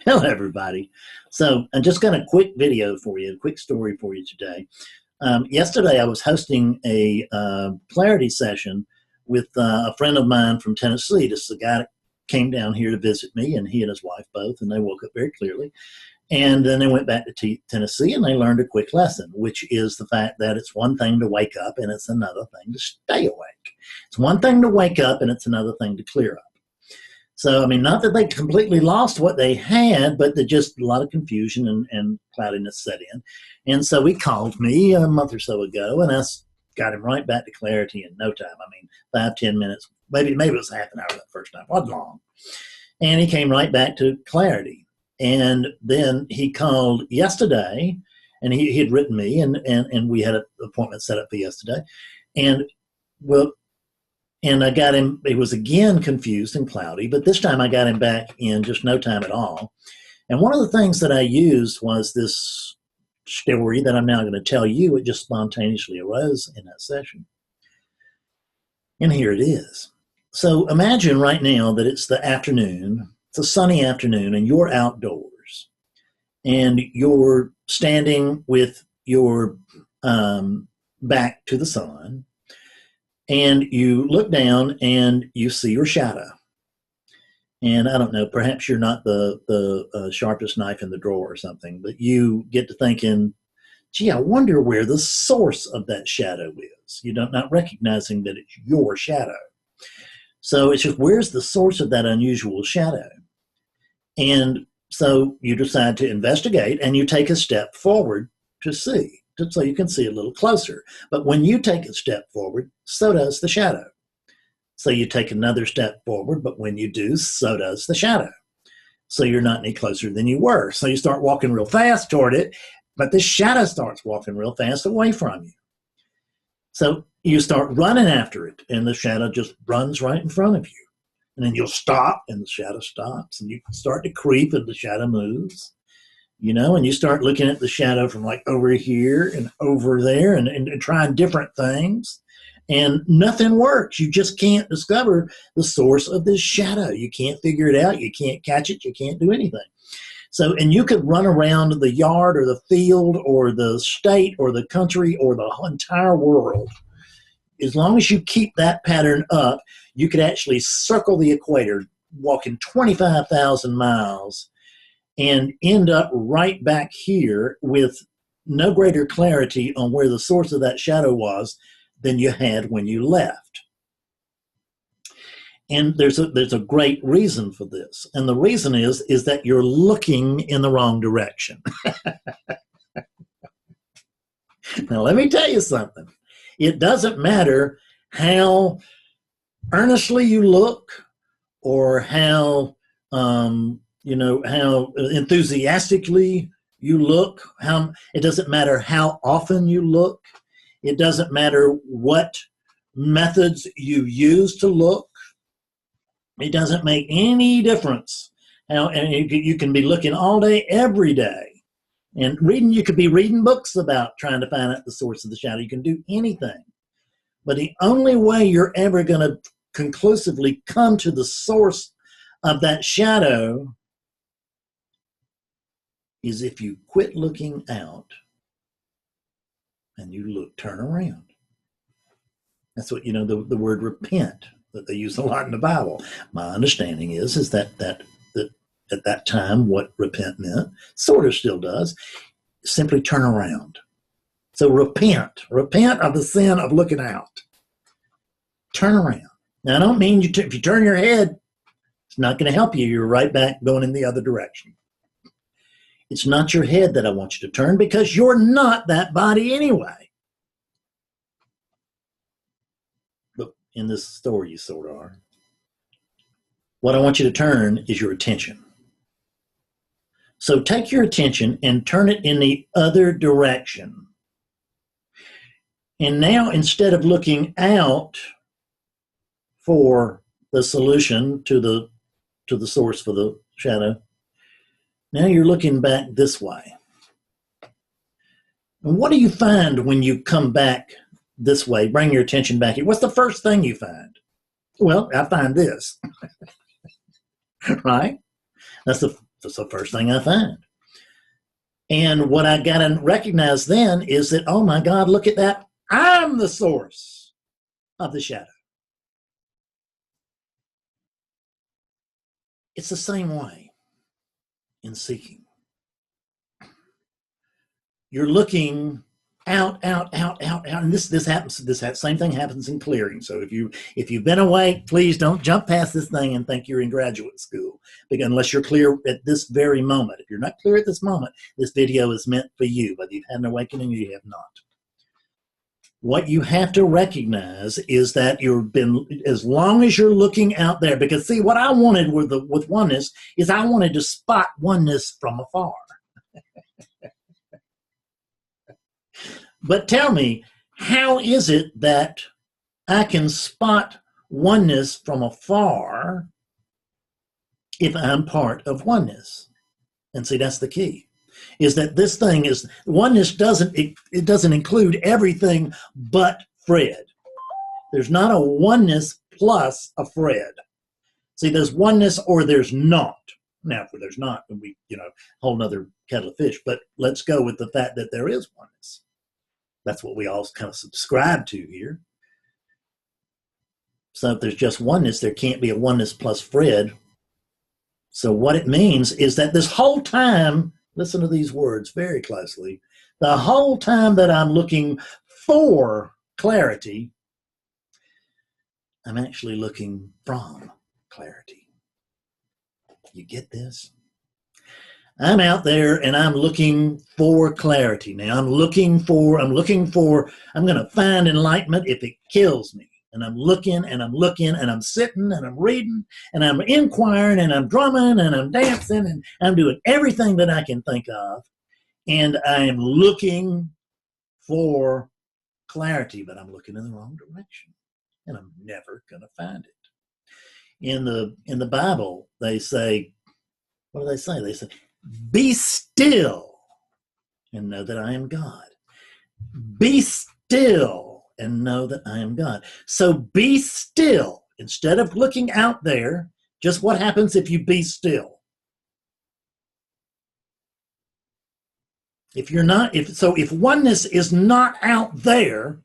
Hello, everybody. So I just got a quick video for you, a quick story for you today. Yesterday, I was hosting a clarity session with a friend of mine from Tennessee. This is a guy that came down here to visit me, and he and his wife both, and they woke up very clearly. And then they went back to Tennessee, and they learned a quick lesson, which is the fact that it's one thing to wake up, and it's another thing to stay awake. It's one thing to wake up, and it's another thing to clear up. So, I mean, not that they completely lost what they had, but just a lot of confusion and cloudiness set in. And so he called me a month or so ago, and I got him right back to clarity in no time. I mean, 5, 10 minutes, maybe it was half an hour that first time, wasn't long. And he came right back to clarity. And then he called yesterday, and he had written me, and we had an appointment set up for yesterday. And I got him, he was again confused and cloudy, but this time I got him back in just no time at all. And one of the things that I used was this story that I'm now going to tell you. It just spontaneously arose in that session. And here it is. So imagine right now that it's the afternoon, it's a sunny afternoon, and you're outdoors. And you're standing with your back to the sun. And you look down and you see your shadow. And I don't know, perhaps you're not the sharpest knife in the drawer or something, but you get to thinking, gee, I wonder where the source of that shadow is. You're not recognizing that it's your shadow. So it's just, where's the source of that unusual shadow? And so you decide to investigate, and you take a step forward to see. So you can see a little closer. But when you take a step forward, so does the shadow. So you take another step forward, but when you do, so does the shadow. So you're not any closer than you were. So you start walking real fast toward it, but the shadow starts walking real fast away from you. So you start running after it, and the shadow just runs right in front of you. And then you'll stop, and the shadow stops, and you start to creep, and the shadow moves. You know, and you start looking at the shadow from like over here and over there and trying different things, and nothing works. You just can't discover the source of this shadow. You can't figure it out. You can't catch it. You can't do anything. So, and you could run around the yard or the field or the state or the country or the entire world. As long as you keep that pattern up, you could actually circle the equator, walking 25,000 miles, and end up right back here with no greater clarity on where the source of that shadow was than you had when you left. And there's a great reason for this. And the reason is that you're looking in the wrong direction. Now, let me tell you something. It doesn't matter how earnestly you look or how how enthusiastically you look. It doesn't matter how often you look. It doesn't matter what methods you use to look. It doesn't make any difference. And you can be looking all day, every day. And you could be reading books about trying to find out the source of the shadow. You can do anything. But the only way you're ever going to conclusively come to the source of that shadow is if you quit looking out and you turn around. That's what, the word repent that they use a lot in the Bible. My understanding is that at that time, what repent meant, sort of still does, simply turn around. So repent of the sin of looking out. Turn around. Now, I don't mean if you turn your head, it's not going to help you. You're right back going in the other direction. It's not your head that I want you to turn, because you're not that body anyway. But in this story, you sort of are. What I want you to turn is your attention. So take your attention and turn it in the other direction. And now, instead of looking out for the solution to the source for the shadow, now you're looking back this way. And what do you find when you come back this way, bring your attention back here? What's the first thing you find? Well, I find this, right? That's the That's the first thing I find. And what I got to recognize then is that, oh my God, look at that. I'm the source of the shadow. It's the same way in seeking. You're looking out, and this happens. Same thing happens in clearing. So if you've been awake, please don't jump past this thing and think you're in graduate school, because unless you're clear at this very moment. If you're not clear at this moment, this video is meant for you. Whether you've had an awakening or you have not. What you have to recognize is that as long as you're looking out there, because see, what I wanted with oneness is I wanted to spot oneness from afar. But tell me, how is it that I can spot oneness from afar if I'm part of oneness? And see, that's the key, is that this thing is, oneness doesn't include everything but Fred. There's not a oneness plus a Fred. See, there's oneness or there's not. Now, if there's not, then we, whole nother kettle of fish. But let's go with the fact that there is oneness. That's what we all kind of subscribe to here. So if there's just oneness, there can't be a oneness plus Fred. So what it means is that this whole time, listen to these words very closely, the whole time that I'm looking for clarity, I'm actually looking from clarity. You get this? I'm out there and I'm looking for clarity. Now I'm going to find enlightenment if it kills me. And I'm looking and I'm sitting and I'm reading and I'm inquiring and I'm drumming and I'm dancing and I'm doing everything that I can think of. And I am looking for clarity, but I'm looking in the wrong direction. And I'm never going to find it. In the Bible, they say, what do they say? They say, be still and know that I am God. Be still and know that I am God. So be still. Instead of looking out there, just what happens if you be still? If oneness is not out there,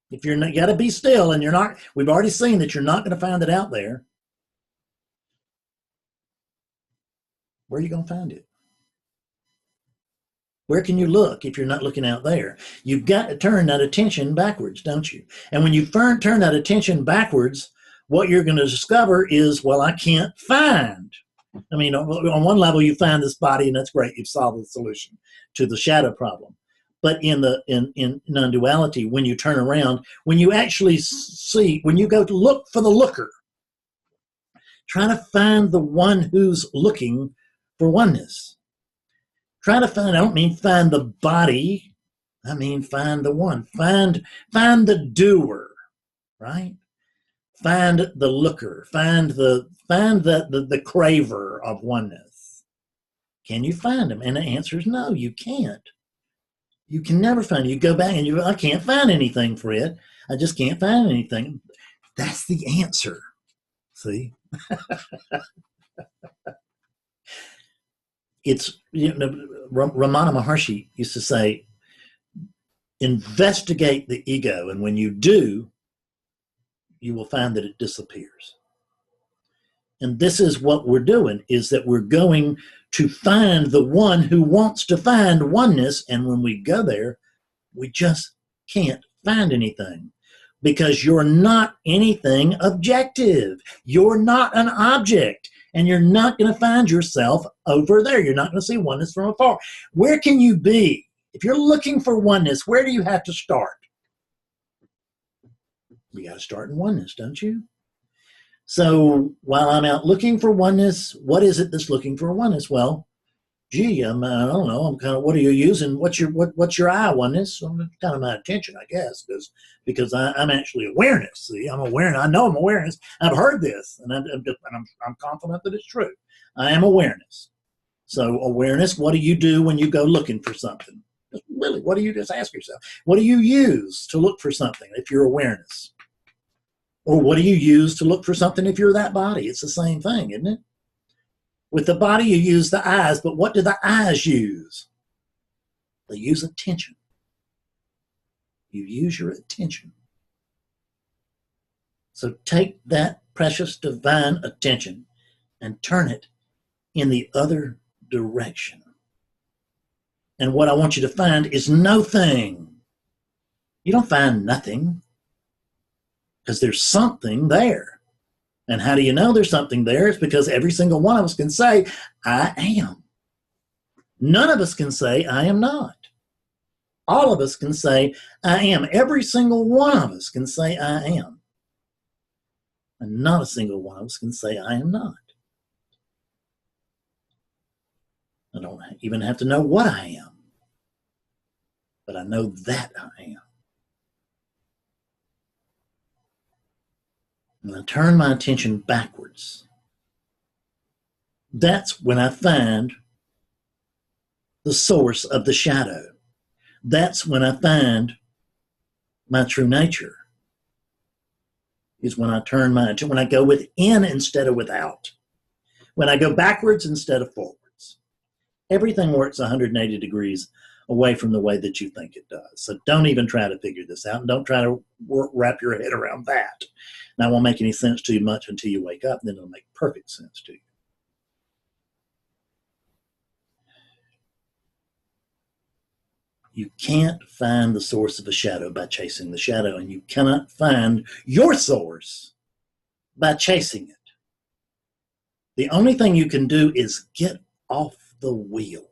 if you're not, you got to be still, and you're not, we've already seen that you're not going to find it out there. Where are you going to find it? Where can you look if you're not looking out there? You've got to turn that attention backwards, don't you? And when you turn that attention backwards, what you're going to discover is, well, I can't find. I mean, on one level, you find this body, and that's great. You've solved the solution to the shadow problem. But in non-duality, when you turn around, when you actually see, when you go to look for the looker, try to find the one who's looking for oneness. Try to find, I don't mean find the body, I mean find the one. Find the doer, right? Find the looker, find the craver of oneness. Can you find him? And the answer is no, you can't. You can never find it. You go back and I can't find anything, Fred. I just can't find anything. That's the answer. See? It's, Ramana Maharshi used to say, investigate the ego, and when you do, you will find that it disappears. And this is what we're doing, is that we're going to find the one who wants to find oneness, and when we go there, we just can't find anything, because you're not anything objective. You're not an object. And you're not going to find yourself over there. You're not going to see oneness from afar. Where can you be? If you're looking for oneness, where do you have to start? You got to start in oneness, don't you? So while I'm out looking for oneness, what is it that's looking for oneness? Well, gee, I don't know. I'm kind of, what are you using? What's your eye oneness? I'm kind of my attention, I guess, because I'm actually awareness. See, I'm aware. I know I'm awareness. I've heard this, and I'm confident that it's true. I am awareness. So awareness. What do you do when you go looking for something? Really, what do you just ask yourself? What do you use to look for something if you're awareness? Or what do you use to look for something if you're that body? It's the same thing, isn't it? With the body, you use the eyes, but what do the eyes use? They use attention. You use your attention. So take that precious divine attention and turn it in the other direction. And what I want you to find is no thing. You don't find nothing because there's something there. And how do you know there's something there? It's because every single one of us can say, I am. None of us can say, I am not. All of us can say, I am. Every single one of us can say, I am. And not a single one of us can say, I am not. I don't even have to know what I am, but I know that I am. And I turn my attention backwards. That's when I find the source of the shadow. That's when I find my true nature. Is when I turn my attention, when I go within instead of without. When I go backwards instead of forwards. Everything works 180 degrees away from the way that you think it does. So don't even try to figure this out. And don't try to wrap your head around that. Now, it won't make any sense to you much until you wake up, and then it'll make perfect sense to you. You can't find the source of a shadow by chasing the shadow, and you cannot find your source by chasing it. The only thing you can do is get off the wheel.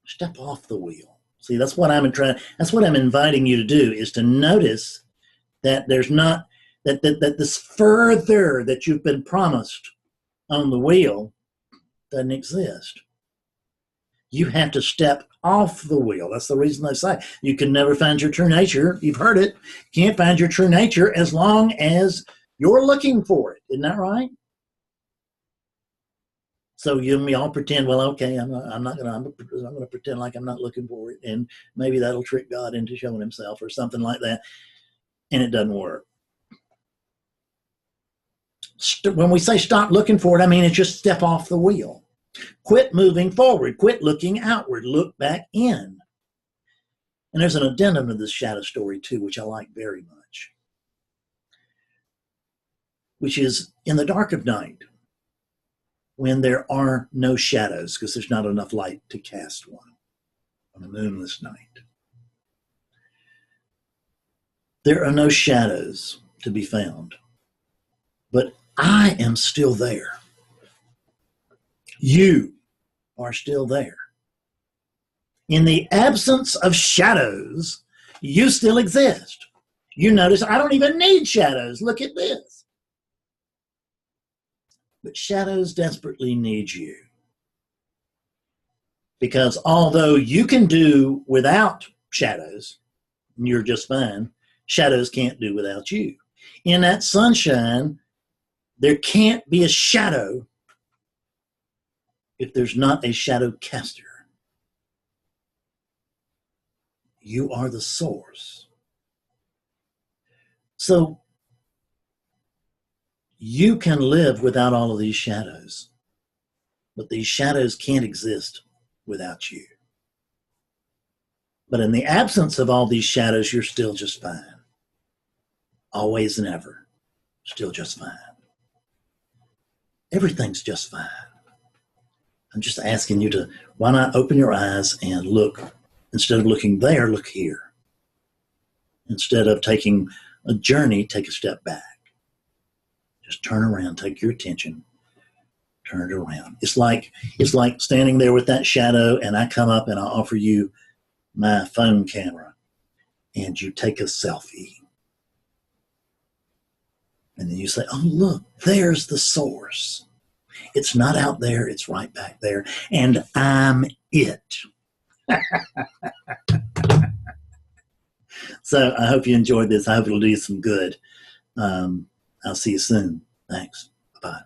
Step off the wheel. See, that's what I'm inviting you to do, is to notice that there's not that this further that you've been promised on the wheel doesn't exist. You have to step off the wheel. That's the reason they say you can never find your true nature. You've heard it. You can't find your true nature as long as you're looking for it. Isn't that right? So you and me all pretend, well, okay, I'm going to pretend like I'm not looking for it, and maybe that'll trick God into showing himself or something like that, and it doesn't work. When we say stop looking for it, I mean it's just step off the wheel. Quit moving forward. Quit looking outward. Look back in. And there's an addendum to this shadow story too, which I like very much, which is in the dark of night, when there are no shadows, because there's not enough light to cast one on a moonless night. There are no shadows to be found, but I am still there. You are still there. In the absence of shadows, you still exist. You notice I don't even need shadows. Look at this. But shadows desperately need you. Because although you can do without shadows, and you're just fine, shadows can't do without you. In that sunshine, there can't be a shadow if there's not a shadow caster. You are the source. So you can live without all of these shadows, but these shadows can't exist without you. But in the absence of all these shadows, you're still just fine. Always and ever, still just fine. Everything's just fine. I'm just asking you to, why not open your eyes and look? Instead of looking there, look here. Instead of taking a journey, take a step back. Just turn around, take your attention, turn it around. It's like standing there with that shadow, and I come up and I offer you my phone camera, and you take a selfie. And then you say, oh, look, there's the source. It's not out there, it's right back there, and I'm it. So I hope you enjoyed this. I hope it'll do you some good. I'll see you soon. Thanks. Bye.